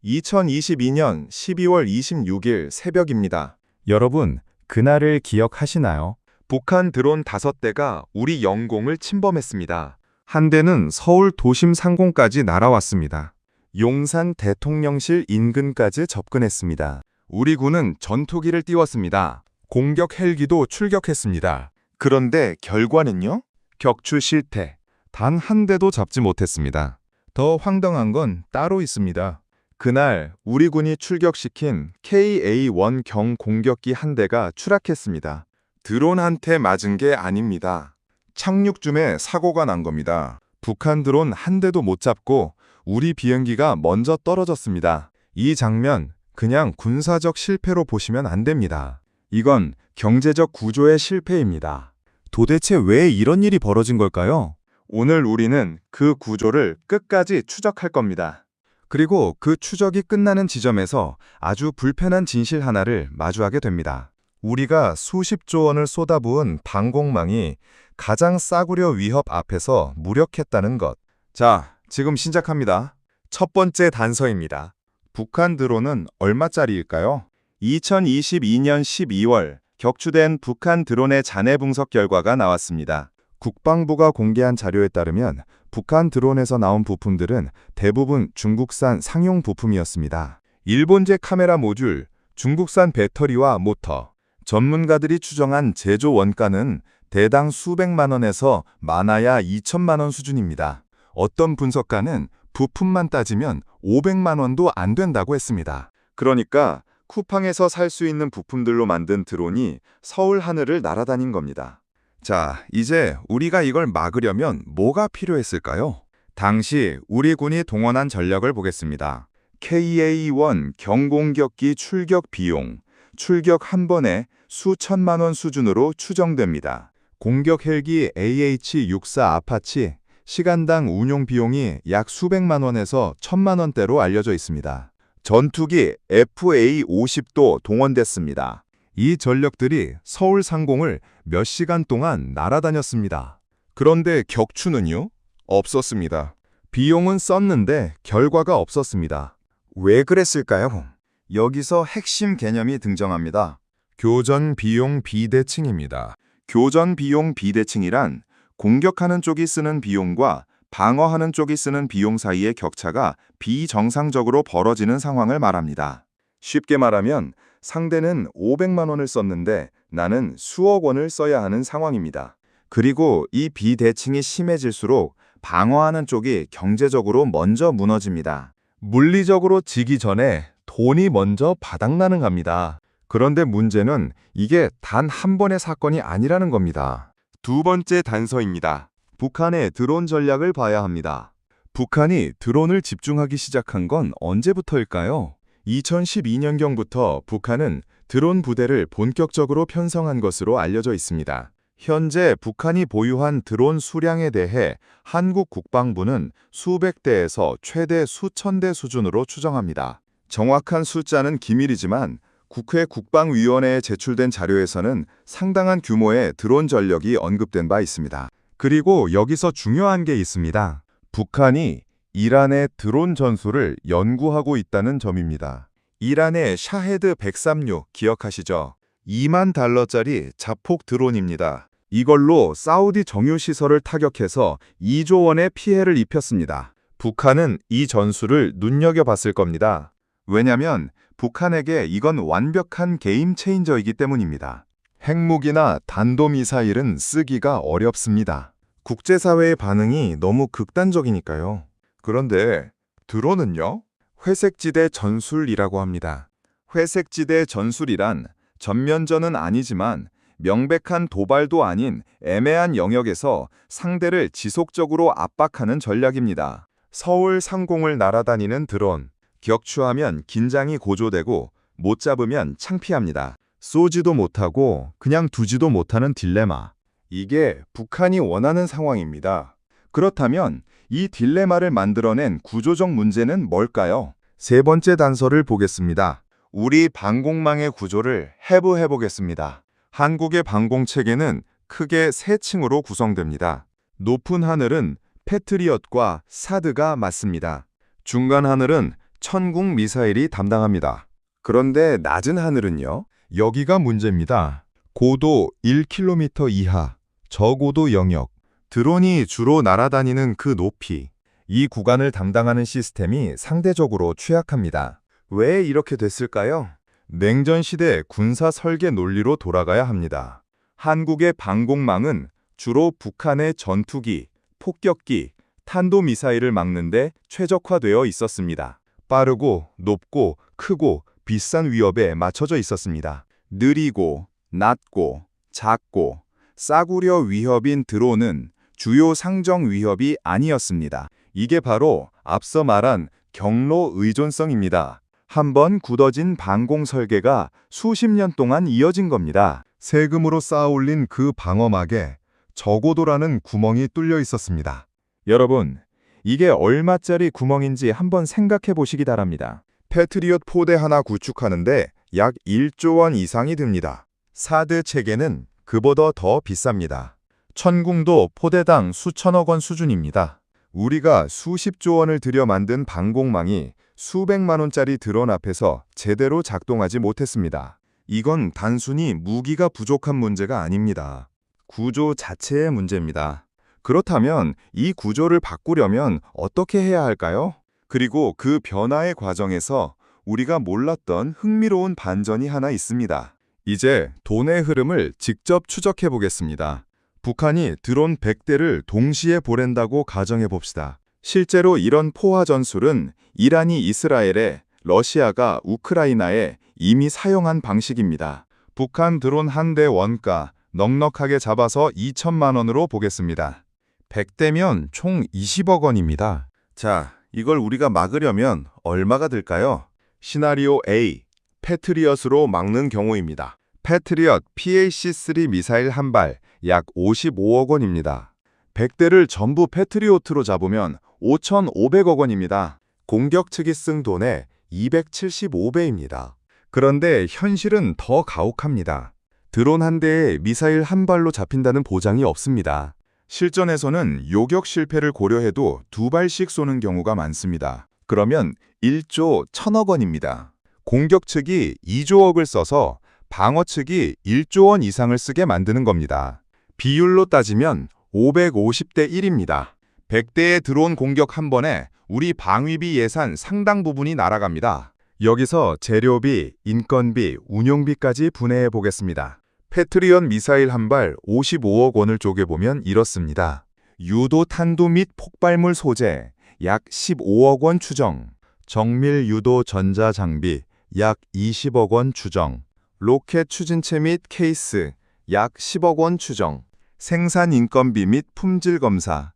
2022년 12월 26일 새벽입니다. 여러분, 그날을 기억하시나요? 북한 드론 5대가 우리 영공을 침범했습니다. 한 대는 서울 도심 상공까지 날아왔습니다. 용산 대통령실 인근까지 접근했습니다. 우리 군은 전투기를 띄웠습니다. 공격 헬기도 출격했습니다. 그런데 결과는요? 격추 실패. 단 한 대도 잡지 못했습니다. 더 황당한 건 따로 있습니다. 그날 우리 군이 출격시킨 KA-1 경 공격기 한 대가 추락했습니다. 드론한테 맞은 게 아닙니다. 착륙쯤에 사고가 난 겁니다. 북한 드론 한 대도 못 잡고 우리 비행기가 먼저 떨어졌습니다. 이 장면 그냥 군사적 실패로 보시면 안 됩니다. 이건 경제적 구조의 실패입니다. 도대체 왜 이런 일이 벌어진 걸까요? 오늘 우리는 그 구조를 끝까지 추적할 겁니다. 그리고 그 추적이 끝나는 지점에서 아주 불편한 진실 하나를 마주하게 됩니다. 우리가 수십조 원을 쏟아부은 방공망이 가장 싸구려 위협 앞에서 무력했다는 것. 자, 지금 시작합니다. 첫 번째 단서입니다. 북한 드론은 얼마짜리일까요? 2022년 12월 격추된 북한 드론의 잔해 분석 결과가 나왔습니다. 국방부가 공개한 자료에 따르면 북한 드론에서 나온 부품들은 대부분 중국산 상용 부품이었습니다. 일본제 카메라 모듈, 중국산 배터리와 모터. 전문가들이 추정한 제조 원가는 대당 수백만 원에서 많아야 2천만 원 수준입니다. 어떤 분석가는 부품만 따지면 500만 원도 안 된다고 했습니다. 그러니까 쿠팡에서 살 수 있는 부품들로 만든 드론이 서울 하늘을 날아다닌 겁니다. 자, 이제 우리가 이걸 막으려면 뭐가 필요했을까요? 당시 우리 군이 동원한 전력을 보겠습니다. KA-1 경공격기 출격 비용, 출격 한 번에 수천만 원 수준으로 추정됩니다. 공격 헬기 AH-64 아파치, 시간당 운용 비용이 약 수백만 원에서 천만 원대로 알려져 있습니다. 전투기 FA-50도 동원됐습니다. 이 전력들이 서울 상공을 몇 시간 동안 날아다녔습니다. 그런데 격추는요? 없었습니다. 비용은 썼는데 결과가 없었습니다. 왜 그랬을까요? 여기서 핵심 개념이 등장합니다. 교전 비용 비대칭입니다. 교전 비용 비대칭이란 공격하는 쪽이 쓰는 비용과 방어하는 쪽이 쓰는 비용 사이의 격차가 비정상적으로 벌어지는 상황을 말합니다. 쉽게 말하면 상대는 500만 원을 썼는데 나는 수억 원을 써야 하는 상황입니다. 그리고 이 비대칭이 심해질수록 방어하는 쪽이 경제적으로 먼저 무너집니다. 물리적으로 지기 전에 돈이 먼저 바닥나는 겁니다. 그런데 문제는 이게 단 한 번의 사건이 아니라는 겁니다. 두 번째 단서입니다. 북한의 드론 전략을 봐야 합니다. 북한이 드론을 집중하기 시작한 건 언제부터일까요? 2012년경부터 북한은 드론 부대를 본격적으로 편성한 것으로 알려져 있습니다. 현재 북한이 보유한 드론 수량에 대해 한국 국방부는 수백 대에서 최대 수천 대 수준으로 추정합니다. 정확한 숫자는 기밀이지만 국회 국방위원회에 제출된 자료에서는 상당한 규모의 드론 전력이 언급된 바 있습니다. 그리고 여기서 중요한 게 있습니다. 북한이 이란의 드론 전술을 연구하고 있다는 점입니다. 이란의 샤헤드 136 기억하시죠? 2만 달러짜리 자폭 드론입니다. 이걸로 사우디 정유시설을 타격해서 2조 원의 피해를 입혔습니다. 북한은 이 전술을 눈여겨봤을 겁니다. 왜냐면 북한에게 이건 완벽한 게임 체인저이기 때문입니다. 핵무기나弾道미사일은 쓰기가 어렵습니다. 국제사회의 반응이 너무 극단적이니까요. 그런데 드론은요? 회색지대 전술이라고 합니다. 회색지대 전술이란 전면전은 아니지만 명백한 도발도 아닌 애매한 영역에서 상대를 지속적으로 압박하는 전략입니다. 서울 상공을 날아다니는 드론. 격추하면 긴장이 고조되고 못 잡으면 창피합니다. 쏘지도 못하고 그냥 두지도 못하는 딜레마. 이게 북한이 원하는 상황입니다. 그렇다면 이 딜레마를 만들어낸 구조적 문제는 뭘까요? 세 번째 단서를 보겠습니다. 우리 방공망의 구조를 해부해 보겠습니다. 한국의 방공체계는 크게 세 층으로 구성됩니다. 높은 하늘은 패트리엇과 사드가 맞습니다. 중간 하늘은 천궁 미사일이 담당합니다. 그런데 낮은 하늘은요? 여기가 문제입니다. 고도 1km 이하, 저고도 영역. 드론이 주로 날아다니는 그 높이. 이 구간을 담당하는 시스템이 상대적으로 취약합니다. 왜 이렇게 됐을까요? 냉전 시대 군사 설계 논리로 돌아가야 합니다. 한국의 방공망은 주로 북한의 전투기, 폭격기, 탄도미사일을 막는데 최적화되어 있었습니다. 빠르고 높고 크고 비싼 위협에 맞춰져 있었습니다. 느리고 낮고 작고 싸구려 위협인 드론은 주요 상정 위협이 아니었습니다. 이게 바로 앞서 말한 경로 의존성입니다. 한번 굳어진 방공 설계가 수십 년 동안 이어진 겁니다. 세금으로 쌓아올린 그 방어막에 저고도라는 구멍이 뚫려 있었습니다. 여러분, 이게 얼마짜리 구멍인지 한번 생각해 보시기 바랍니다. 패트리엇 포대 하나 구축하는데 약 1조 원 이상이 듭니다. 사드 체계는 그보다 더 비쌉니다. 천궁도 포대당 수천억 원 수준입니다. 우리가 수십조 원을 들여 만든 방공망이 수백만 원짜리 드론 앞에서 제대로 작동하지 못했습니다. 이건 단순히 무기가 부족한 문제가 아닙니다. 구조 자체의 문제입니다. 그렇다면 이 구조를 바꾸려면 어떻게 해야 할까요? 그리고 그 변화의 과정에서 우리가 몰랐던 흥미로운 반전이 하나 있습니다. 이제 돈의 흐름을 직접 추적해 보겠습니다. 북한이 드론 100대를 동시에 보낸다고 가정해 봅시다. 실제로 이런 포화 전술은 이란이 이스라엘에, 러시아가 우크라이나에 이미 사용한 방식입니다. 북한 드론 한 대 원가 넉넉하게 잡아서 2천만 원으로 보겠습니다. 100대면 총 20억 원입니다. 자, 이걸 우리가 막으려면 얼마가 들까요? 시나리오 A, 패트리엇으로 막는 경우입니다. 패트리엇 PAC-3 미사일 한 발 약 55억 원입니다. 100대를 전부 패트리엇으로 잡으면 5,500억 원입니다. 공격 측이 쓴 돈의 275배입니다. 그런데 현실은 더 가혹합니다. 드론 한 대에 미사일 한 발로 잡힌다는 보장이 없습니다. 실전에서는 요격 실패를 고려해도 두 발씩 쏘는 경우가 많습니다. 그러면 1조 1,000억 원입니다. 공격 측이 2조억을 써서 방어 측이 1조 원 이상을 쓰게 만드는 겁니다. 비율로 따지면 550대 1입니다. 100대의 드론 공격 한 번에 우리 방위비 예산 상당 부분이 날아갑니다. 여기서 재료비, 인건비, 운용비까지 분해해 보겠습니다. 패트리엇 미사일 한 발 55억 원을 쪼개보면 이렇습니다. 유도 탄두 및 폭발물 소재 약 15억 원 추정, 정밀 유도 전자 장비 약 20억 원 추정, 로켓 추진체 및 케이스 약 10억 원 추정, 생산 인건비 및 품질 검사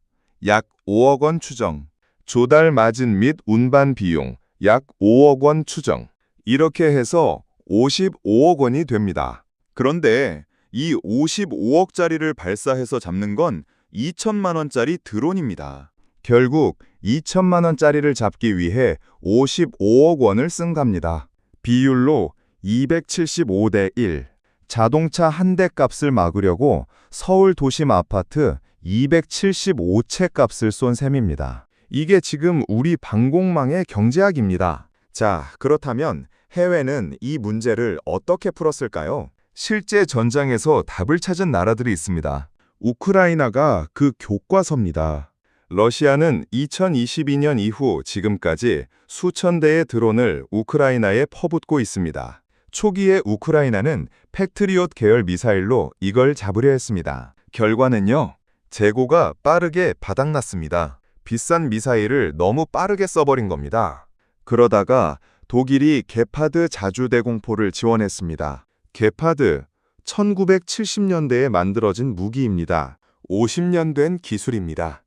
약 5억 원 추정, 조달 마진 및 운반 비용 약 5억 원 추정. 이렇게 해서 55억 원이 됩니다. 그런데 이 55억짜리를 발사해서 잡는 건 2천만 원짜리 드론입니다. 결국 2천만 원짜리를 잡기 위해 55억 원을 쓴 겁니다. 비율로 275대 1. 자동차 한 대 값을 막으려고 서울 도심 아파트 275채 값을 쏜 셈입니다. 이게 지금 우리 방공망의 경제학입니다. 자, 그렇다면 해외는 이 문제를 어떻게 풀었을까요? 실제 전장에서 답을 찾은 나라들이 있습니다. 우크라이나가 그 교과서입니다. 러시아는 2022년 이후 지금까지 수천 대의 드론을 우크라이나에 퍼붓고 있습니다. 초기에 우크라이나는 패트리엇 계열 미사일로 이걸 잡으려 했습니다. 결과는요, 재고가 빠르게 바닥났습니다. 비싼 미사일을 너무 빠르게 써버린 겁니다. 그러다가 독일이 게파드 자주대공포를 지원했습니다. 게파드, 1970년대에 만들어진 무기입니다. 50년 된 기술입니다.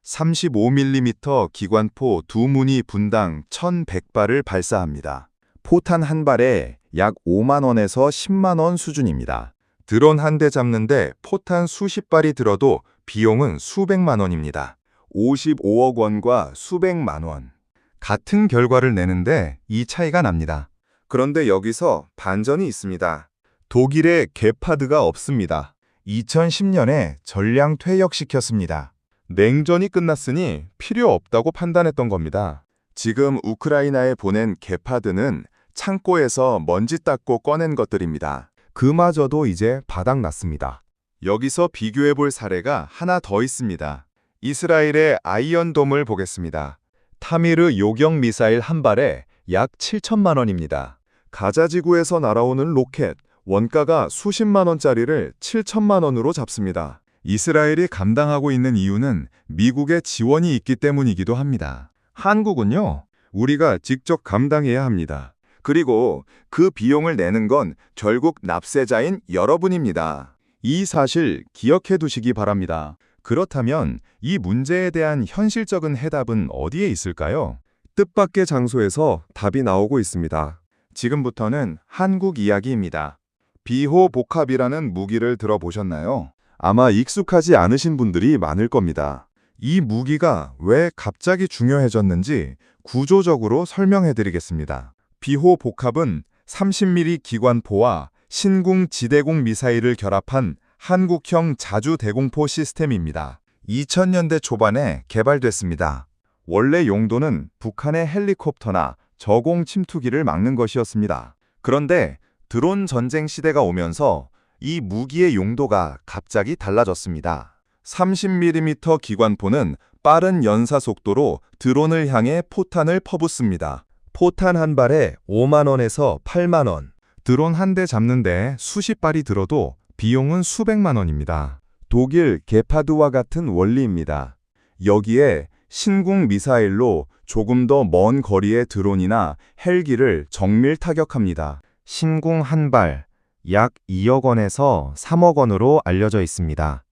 35mm 기관포 두 문이 분당 1,100발을 발사합니다. 포탄 한 발에 약 5만 원에서 10만 원 수준입니다. 드론 한 대 잡는데 포탄 수십 발이 들어도 비용은 수백만 원입니다. 55억 원과 수백만 원. 같은 결과를 내는데 이 차이가 납니다. 그런데 여기서 반전이 있습니다. 독일에 게파드가 없습니다. 2010년에 전량 퇴역시켰습니다. 냉전이 끝났으니 필요 없다고 판단했던 겁니다. 지금 우크라이나에 보낸 게파드는 창고에서 먼지 닦고 꺼낸 것들입니다. 그마저도 이제 바닥났습니다. 여기서 비교해 볼 사례가 하나 더 있습니다. 이스라엘의 아이언돔을 보겠습니다. 타미르 요격 미사일 한 발에 약 7천만 원입니다. 가자 지구에서 날아오는 로켓, 원가가 수십만 원짜리를 7천만 원으로 잡습니다. 이스라엘이 감당하고 있는 이유는 미국의 지원이 있기 때문이기도 합니다. 한국은요, 우리가 직접 감당해야 합니다. 그리고 그 비용을 내는 건 결국 납세자인 여러분입니다. 이 사실 기억해 두시기 바랍니다. 그렇다면 이 문제에 대한 현실적인 해답은 어디에 있을까요? 뜻밖의 장소에서 답이 나오고 있습니다. 지금부터는 한국 이야기입니다. 비호복합이라는 무기를 들어보셨나요? 아마 익숙하지 않으신 분들이 많을 겁니다. 이 무기가 왜 갑자기 중요해졌는지 구조적으로 설명해 드리겠습니다. 비호복합은 30mm 기관포와 신궁 지대공 미사일을 결합한 한국형 자주대공포 시스템입니다. 2000년대 초반에 개발됐습니다. 원래 용도는 북한의 헬리콥터나 저공 침투기를 막는 것이었습니다. 그런데 드론 전쟁 시대가 오면서 이 무기의 용도가 갑자기 달라졌습니다. 30mm 기관포는 빠른 연사 속도로 드론을 향해 포탄을 퍼붓습니다. 포탄 한 발에 5만 원에서 8만 원. 드론 한 대 잡는데 수십 발이 들어도 비용은 수백만 원입니다. 독일 게파드와 같은 원리입니다. 여기에 신궁 미사일로 조금 더 먼 거리의 드론이나 헬기를 정밀 타격합니다. 신궁 한 발, 약 2억 원에서 3억 원으로 알려져 있습니다.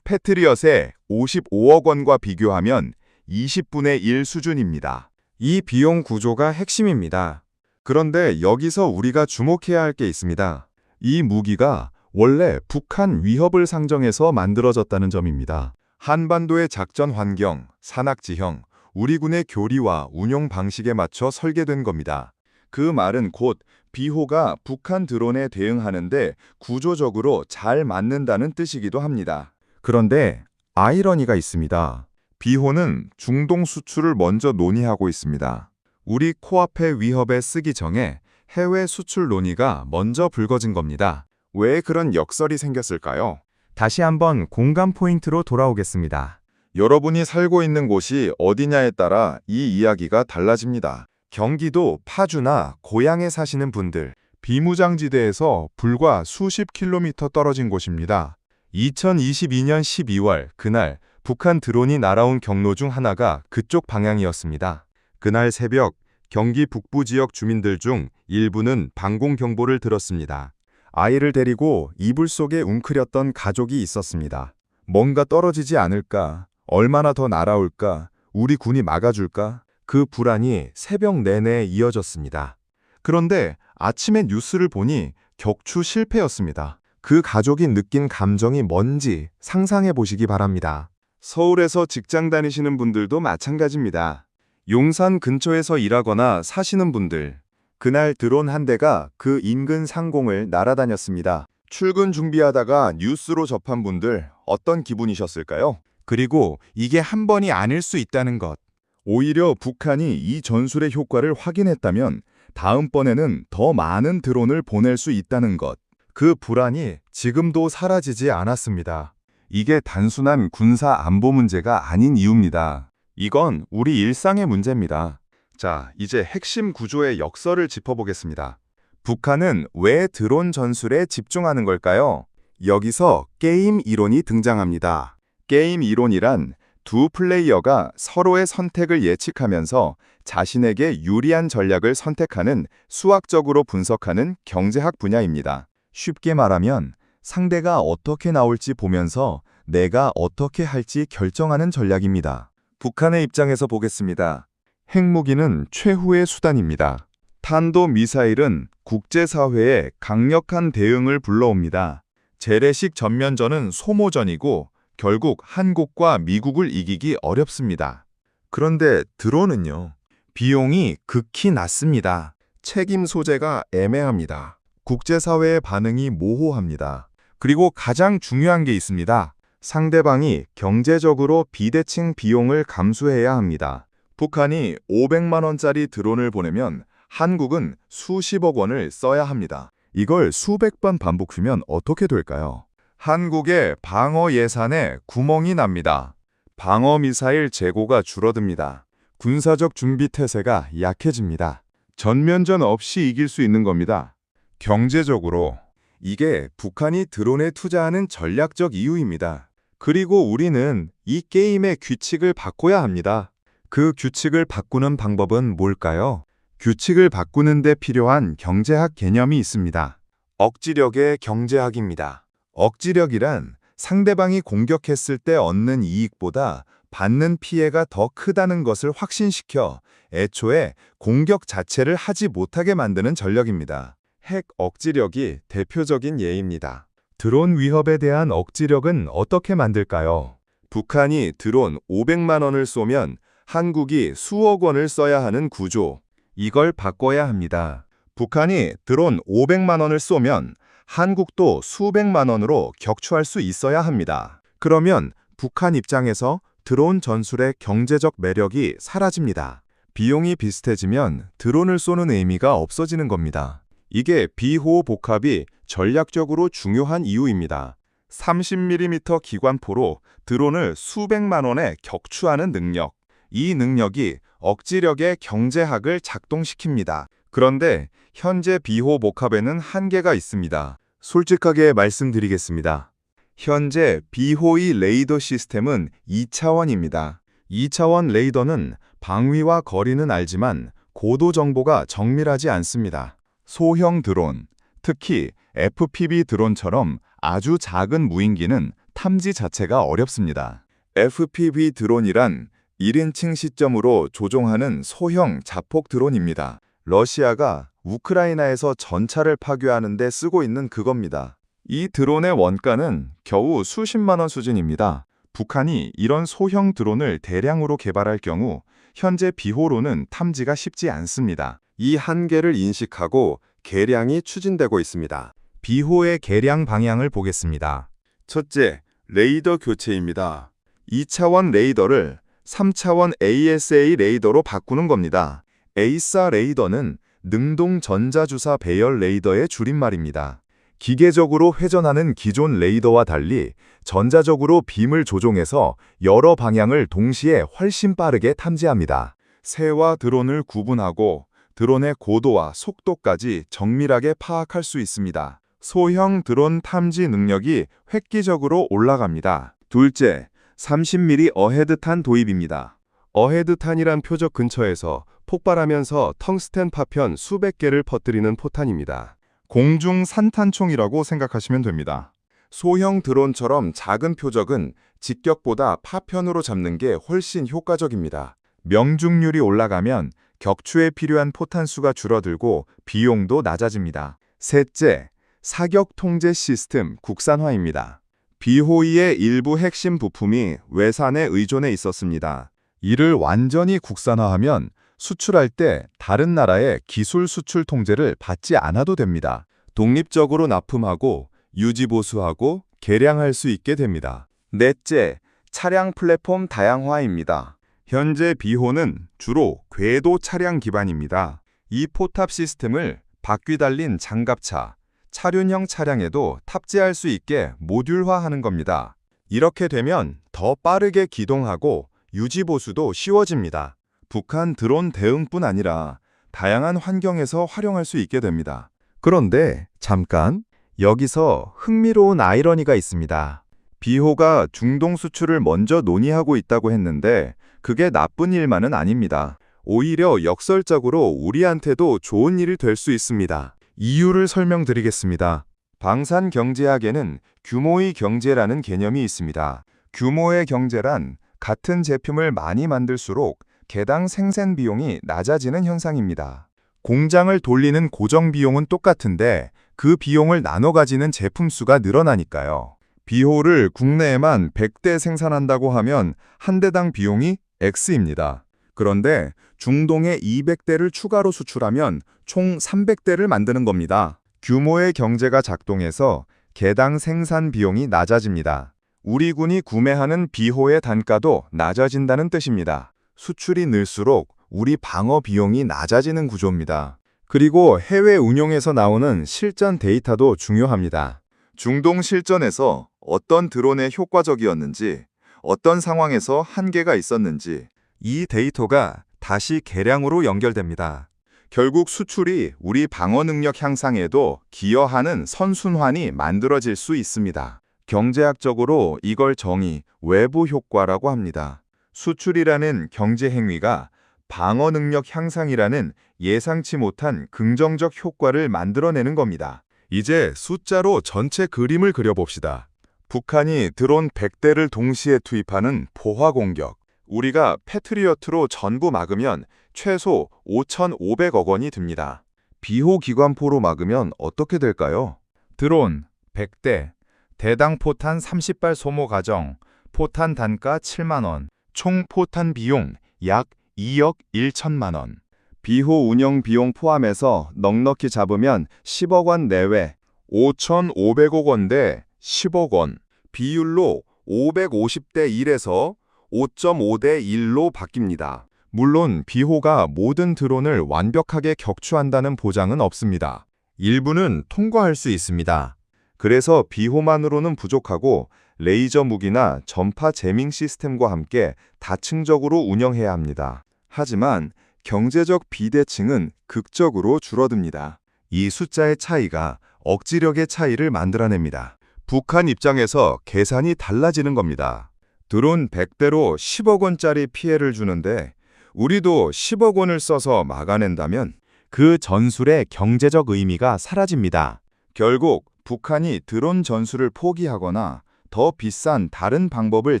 패트리엇의 55억 원과 비교하면 20분의 1 수준입니다. 이 비용 구조가 핵심입니다. 그런데 여기서 우리가 주목해야 할 게 있습니다. 이 무기가 원래 북한 위협을 상정해서 만들어졌다는 점입니다. 한반도의 작전 환경, 산악지형, 우리 군의 교리와 운용 방식에 맞춰 설계된 겁니다. 그 말은 곧 비호가 북한 드론에 대응하는데 구조적으로 잘 맞는다는 뜻이기도 합니다. 그런데 아이러니가 있습니다. 비호는 중동 수출을 먼저 논의하고 있습니다. 우리 코앞의 위협에 쓰기 전에 해외 수출 논의가 먼저 불거진 겁니다. 왜 그런 역설이 생겼을까요? 다시 한번 공감 포인트로 돌아오겠습니다. 여러분이 살고 있는 곳이 어디냐에 따라 이 이야기가 달라집니다. 경기도 파주나 고향에 사시는 분들, 비무장지대에서 불과 수십 킬로미터 떨어진 곳입니다. 2022년 12월 그날 북한 드론이 날아온 경로 중 하나가 그쪽 방향이었습니다. 그날 새벽 경기 북부 지역 주민들 중 일부는 방공 경보를 들었습니다. 아이를 데리고 이불 속에 웅크렸던 가족이 있었습니다. 뭔가 떨어지지 않을까? 얼마나 더 날아올까? 우리 군이 막아줄까? 그 불안이 새벽 내내 이어졌습니다. 그런데 아침에 뉴스를 보니 격추 실패였습니다. 그 가족이 느낀 감정이 뭔지 상상해 보시기 바랍니다. 서울에서 직장 다니시는 분들도 마찬가지입니다. 용산 근처에서 일하거나 사시는 분들. 그날 드론 한 대가 그 인근 상공을 날아다녔습니다. 출근 준비하다가 뉴스로 접한 분들 어떤 기분이셨을까요? 그리고 이게 한 번이 아닐 수 있다는 것. 오히려 북한이 이 전술의 효과를 확인했다면 다음번에는 더 많은 드론을 보낼 수 있다는 것. 그 불안이 지금도 사라지지 않았습니다. 이게 단순한 군사 안보 문제가 아닌 이유입니다. 이건 우리 일상의 문제입니다. 자, 이제 핵심 구조의 역설을 짚어보겠습니다. 북한은 왜 드론 전술에 집중하는 걸까요? 여기서 게임 이론이 등장합니다. 게임 이론이란 두 플레이어가 서로의 선택을 예측하면서 자신에게 유리한 전략을 선택하는 수학적으로 분석하는 경제학 분야입니다. 쉽게 말하면 상대가 어떻게 나올지 보면서 내가 어떻게 할지 결정하는 전략입니다. 북한의 입장에서 보겠습니다. 핵무기는 최후의 수단입니다. 탄도미사일은 국제사회에 강력한 대응을 불러옵니다. 재래식 전면전은 소모전이고 결국 한국과 미국을 이기기 어렵습니다. 그런데 드론은요? 비용이 극히 낮습니다. 책임 소재가 애매합니다. 국제사회의 반응이 모호합니다. 그리고 가장 중요한 게 있습니다. 상대방이 경제적으로 비대칭 비용을 감수해야 합니다. 북한이 500만 원짜리 드론을 보내면 한국은 수십억 원을 써야 합니다. 이걸 수백 번 반복하면 어떻게 될까요? 한국의 방어 예산에 구멍이 납니다. 방어 미사일 재고가 줄어듭니다. 군사적 준비 태세가 약해집니다. 전면전 없이 이길 수 있는 겁니다. 경제적으로 이게 북한이 드론에 투자하는 전략적 이유입니다. 그리고 우리는 이 게임의 규칙을 바꿔야 합니다. 그 규칙을 바꾸는 방법은 뭘까요? 규칙을 바꾸는 데 필요한 경제학 개념이 있습니다. 억지력의 경제학입니다. 억지력이란 상대방이 공격했을 때 얻는 이익보다 받는 피해가 더 크다는 것을 확신시켜 애초에 공격 자체를 하지 못하게 만드는 전략입니다. 핵 억지력이 대표적인 예입니다. 드론 위협에 대한 억지력은 어떻게 만들까요? 북한이 드론 500만 원을 쏘면 한국이 수억 원을 써야 하는 구조. 이걸 바꿔야 합니다. 북한이 드론 500만 원을 쏘면 한국도 수백만 원으로 격추할 수 있어야 합니다. 그러면 북한 입장에서 드론 전술의 경제적 매력이 사라집니다. 비용이 비슷해지면 드론을 쏘는 의미가 없어지는 겁니다. 이게 비호호 복합이 전략적으로 중요한 이유입니다. 30mm 기관포로 드론을 수백만 원에 격추하는 능력. 이 능력이 억지력의 경제학을 작동시킵니다. 그런데 현재 비호호 복합에는 한계가 있습니다. 솔직하게 말씀드리겠습니다. 현재 비호의 레이더 시스템은 2차원입니다. 2차원 레이더는 방위와 거리는 알지만 고도 정보가 정밀하지 않습니다. 소형 드론, 특히 FPV 드론처럼 아주 작은 무인기는 탐지 자체가 어렵습니다. FPV 드론이란 1인칭 시점으로 조종하는 소형 자폭 드론입니다. 러시아가 우크라이나에서 전차를 파괴하는 데 쓰고 있는 그겁니다. 이 드론의 원가는 겨우 수십만 원 수준입니다. 북한이 이런 소형 드론을 대량으로 개발할 경우 현재 비호로는 탐지가 쉽지 않습니다. 이 한계를 인식하고 개량이 추진되고 있습니다. 비호의 개량 방향을 보겠습니다. 첫째, 레이더 교체입니다. 2차원 레이더를 3차원 ASA 레이더로 바꾸는 겁니다. ASA 레이더는 능동 전자주사 배열 레이더의 줄임말입니다. 기계적으로 회전하는 기존 레이더와 달리 전자적으로 빔을 조종해서 여러 방향을 동시에 훨씬 빠르게 탐지합니다. 새와 드론을 구분하고 드론의 고도와 속도까지 정밀하게 파악할 수 있습니다. 소형 드론 탐지 능력이 획기적으로 올라갑니다. 둘째, 30mm 어헤드탄 도입입니다. 어헤드탄이란 표적 근처에서 폭발하면서 텅스텐 파편 수백 개를 퍼뜨리는 포탄입니다. 공중 산탄총이라고 생각하시면 됩니다. 소형 드론처럼 작은 표적은 직격보다 파편으로 잡는 게 훨씬 효과적입니다. 명중률이 올라가면 격추에 필요한 포탄 수가 줄어들고 비용도 낮아집니다. 셋째, 사격 통제 시스템 국산화입니다. 비호위의 일부 핵심 부품이 외산에 의존해 있었습니다. 이를 완전히 국산화하면 수출할 때 다른 나라의 기술 수출 통제를 받지 않아도 됩니다. 독립적으로 납품하고 유지 보수하고 개량할 수 있게 됩니다. 넷째, 차량 플랫폼 다양화입니다. 현재 비호는 주로 궤도 차량 기반입니다. 이 포탑 시스템을 바퀴 달린 장갑차, 차륜형 차량에도 탑재할 수 있게 모듈화하는 겁니다. 이렇게 되면 더 빠르게 기동하고 유지 보수도 쉬워집니다. 북한 드론 대응뿐 아니라 다양한 환경에서 활용할 수 있게 됩니다. 그런데 잠깐, 여기서 흥미로운 아이러니가 있습니다. 비호가 중동 수출을 먼저 논의하고 있다고 했는데 그게 나쁜 일만은 아닙니다. 오히려 역설적으로 우리한테도 좋은 일이 될 수 있습니다. 이유를 설명드리겠습니다. 방산 경제학에는 규모의 경제라는 개념이 있습니다. 규모의 경제란 같은 제품을 많이 만들수록 개당 생산 비용이 낮아지는 현상입니다. 공장을 돌리는 고정 비용은 똑같은데 그 비용을 나눠 가지는 제품 수가 늘어나니까요. 비호를 국내에만 100대 생산한다고 하면 한 대당 비용이 X입니다. 그런데 중동에 200대를 추가로 수출하면 총 300대를 만드는 겁니다. 규모의 경제가 작동해서 개당 생산 비용이 낮아집니다. 우리 군이 구매하는 비호의 단가도 낮아진다는 뜻입니다. 수출이 늘수록 우리 방어 비용이 낮아지는 구조입니다. 그리고 해외 운용에서 나오는 실전 데이터도 중요합니다. 중동 실전에서 어떤 드론에 효과적이었는지, 어떤 상황에서 한계가 있었는지, 이 데이터가 다시 계량으로 연결됩니다. 결국 수출이 우리 방어 능력 향상에도 기여하는 선순환이 만들어질 수 있습니다. 경제학적으로 이걸 정의, 외부 효과라고 합니다. 수출이라는 경제 행위가 방어 능력 향상이라는 예상치 못한 긍정적 효과를 만들어내는 겁니다. 이제 숫자로 전체 그림을 그려봅시다. 북한이 드론 100대를 동시에 투입하는 포화 공격. 우리가 패트리어트로 전부 막으면 최소 5,500억 원이 듭니다. 비호기관포로 막으면 어떻게 될까요? 드론 100대, 대당 포탄 30발 소모 과정, 포탄 단가 7만 원, 총 포탄 비용 약 2억 1천만 원. 비호 운영 비용 포함해서 넉넉히 잡으면 10억 원 내외, 5,500억 원 대 10억 원. 비율로 550대 1에서 5.5대 1로 바뀝니다. 물론 비호가 모든 드론을 완벽하게 격추한다는 보장은 없습니다. 일부는 통과할 수 있습니다. 그래서 비호만으로는 부족하고 레이저 무기나 전파 제밍 시스템과 함께 다층적으로 운영해야 합니다. 하지만 경제적 비대칭은 극적으로 줄어듭니다. 이 숫자의 차이가 억지력의 차이를 만들어냅니다. 북한 입장에서 계산이 달라지는 겁니다. 드론 100대로 10억 원짜리 피해를 주는데 우리도 10억 원을 써서 막아낸다면 그 전술의 경제적 의미가 사라집니다. 결국 북한이 드론 전술을 포기하거나 더 비싼 다른 방법을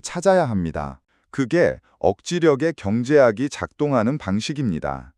찾아야 합니다. 그게 억지력의 경제학이 작동하는 방식입니다.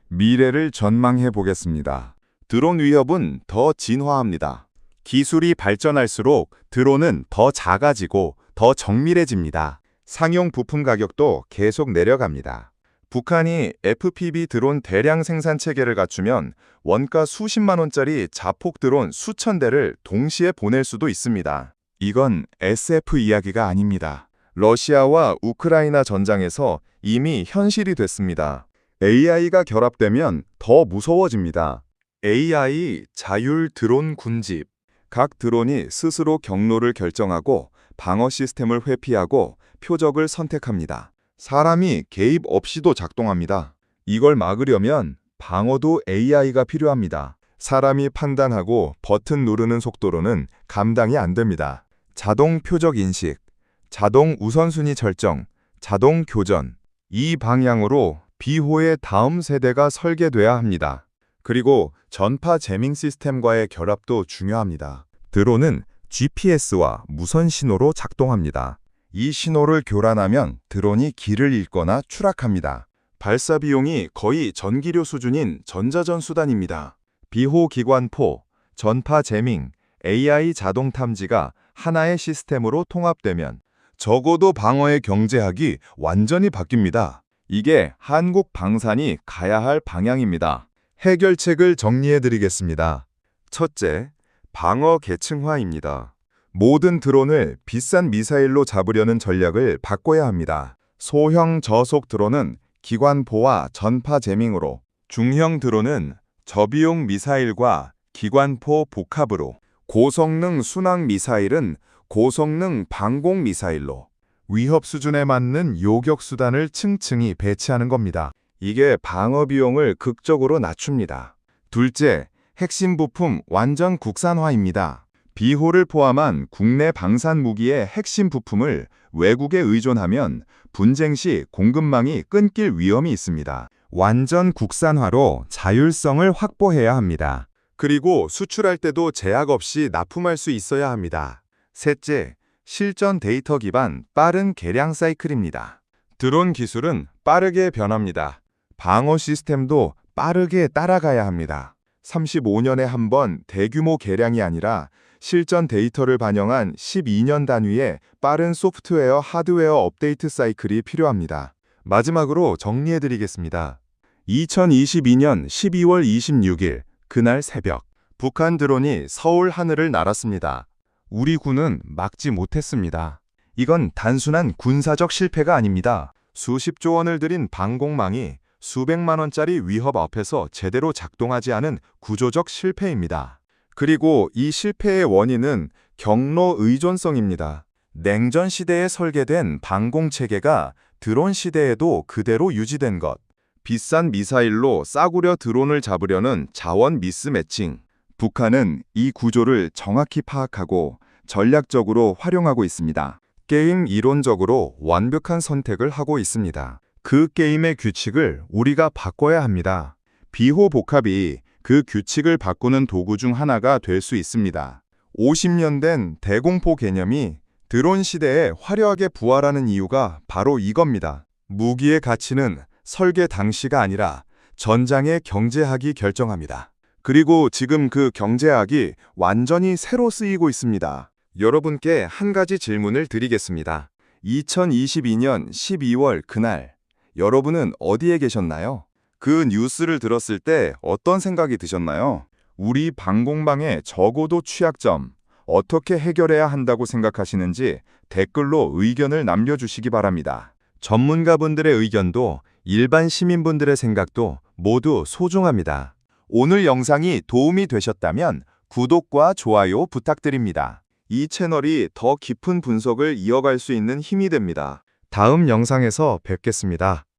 미래를 전망해 보겠습니다. 드론 위협은 더 진화합니다. 기술이 발전할수록 드론은 더 작아지고 더 정밀해집니다. 상용 부품 가격도 계속 내려갑니다. 북한이 FPV 드론 대량 생산 체계를 갖추면 원가 수십만 원짜리 자폭 드론 수천 대를 동시에 보낼 수도 있습니다. 이건 SF 이야기가 아닙니다. 러시아와 우크라이나 전장에서 이미 현실이 됐습니다. AI가 결합되면 더 무서워집니다. AI 자율 드론 군집. 각 드론이 스스로 경로를 결정하고 방어 시스템을 회피하고 표적을 선택합니다. 사람이 개입 없이도 작동합니다. 이걸 막으려면 방어도 AI가 필요합니다. 사람이 판단하고 버튼 누르는 속도로는 감당이 안 됩니다. 자동 표적 인식, 자동 우선순위 설정, 자동 교전. 이 방향으로 비호의 다음 세대가 설계돼야 합니다. 그리고 전파 제밍 시스템과의 결합도 중요합니다. 드론은 GPS와 무선 신호로 작동합니다. 이 신호를 교란하면 드론이 길을 잃거나 추락합니다. 발사 비용이 거의 전기료 수준인 전자전 수단입니다. 비호 기관포, 전파 제밍, AI 자동 탐지가 하나의 시스템으로 통합되면 적어도 방어의 경제학이 완전히 바뀝니다. 이게 한국 방산이 가야 할 방향입니다. 해결책을 정리해드리겠습니다. 첫째, 방어 계층화입니다. 모든 드론을 비싼 미사일로 잡으려는 전략을 바꿔야 합니다. 소형 저속 드론은 기관포와 전파 제밍으로, 중형 드론은 저비용 미사일과 기관포 복합으로, 고성능 순항 미사일은 고성능 방공 미사일로, 위협 수준에 맞는 요격 수단을 층층이 배치하는 겁니다. 이게 방어 비용을 극적으로 낮춥니다. 둘째, 핵심 부품 완전 국산화입니다. 비호를 포함한 국내 방산 무기의 핵심 부품을 외국에 의존하면 분쟁 시 공급망이 끊길 위험이 있습니다. 완전 국산화로 자율성을 확보해야 합니다. 그리고 수출할 때도 제약 없이 납품할 수 있어야 합니다. 셋째, 실전 데이터 기반 빠른 개량 사이클입니다. 드론 기술은 빠르게 변합니다. 방어 시스템도 빠르게 따라가야 합니다. 35년에 한 번 대규모 개량이 아니라 실전 데이터를 반영한 12년 단위의 빠른 소프트웨어, 하드웨어 업데이트 사이클이 필요합니다. 마지막으로 정리해드리겠습니다. 2022년 12월 26일 그날 새벽, 북한 드론이 서울 하늘을 날았습니다. 우리 군은 막지 못했습니다. 이건 단순한 군사적 실패가 아닙니다. 수십조 원을 들인 방공망이 수백만 원짜리 위협 앞에서 제대로 작동하지 않은 구조적 실패입니다. 그리고 이 실패의 원인은 경로 의존성입니다. 냉전 시대에 설계된 방공 체계가 드론 시대에도 그대로 유지된 것. 비싼 미사일로 싸구려 드론을 잡으려는 자원 미스매칭. 북한은 이 구조를 정확히 파악하고 전략적으로 활용하고 있습니다. 게임 이론적으로 완벽한 선택을 하고 있습니다. 그 게임의 규칙을 우리가 바꿔야 합니다. 비호복합이 그 규칙을 바꾸는 도구 중 하나가 될 수 있습니다. 50년 된 대공포 개념이 드론 시대에 화려하게 부활하는 이유가 바로 이겁니다. 무기의 가치는 설계 당시가 아니라 전장의 경제학이 결정합니다. 그리고 지금 그 경제학이 완전히 새로 쓰이고 있습니다. 여러분께 한 가지 질문을 드리겠습니다. 2022년 12월 그날, 여러분은 어디에 계셨나요? 그 뉴스를 들었을 때 어떤 생각이 드셨나요? 우리 방공망의 적어도 취약점, 어떻게 해결해야 한다고 생각하시는지 댓글로 의견을 남겨주시기 바랍니다. 전문가분들의 의견도 일반 시민분들의 생각도 모두 소중합니다. 오늘 영상이 도움이 되셨다면 구독과 좋아요 부탁드립니다. 이 채널이 더 깊은 분석을 이어갈 수 있는 힘이 됩니다. 다음 영상에서 뵙겠습니다.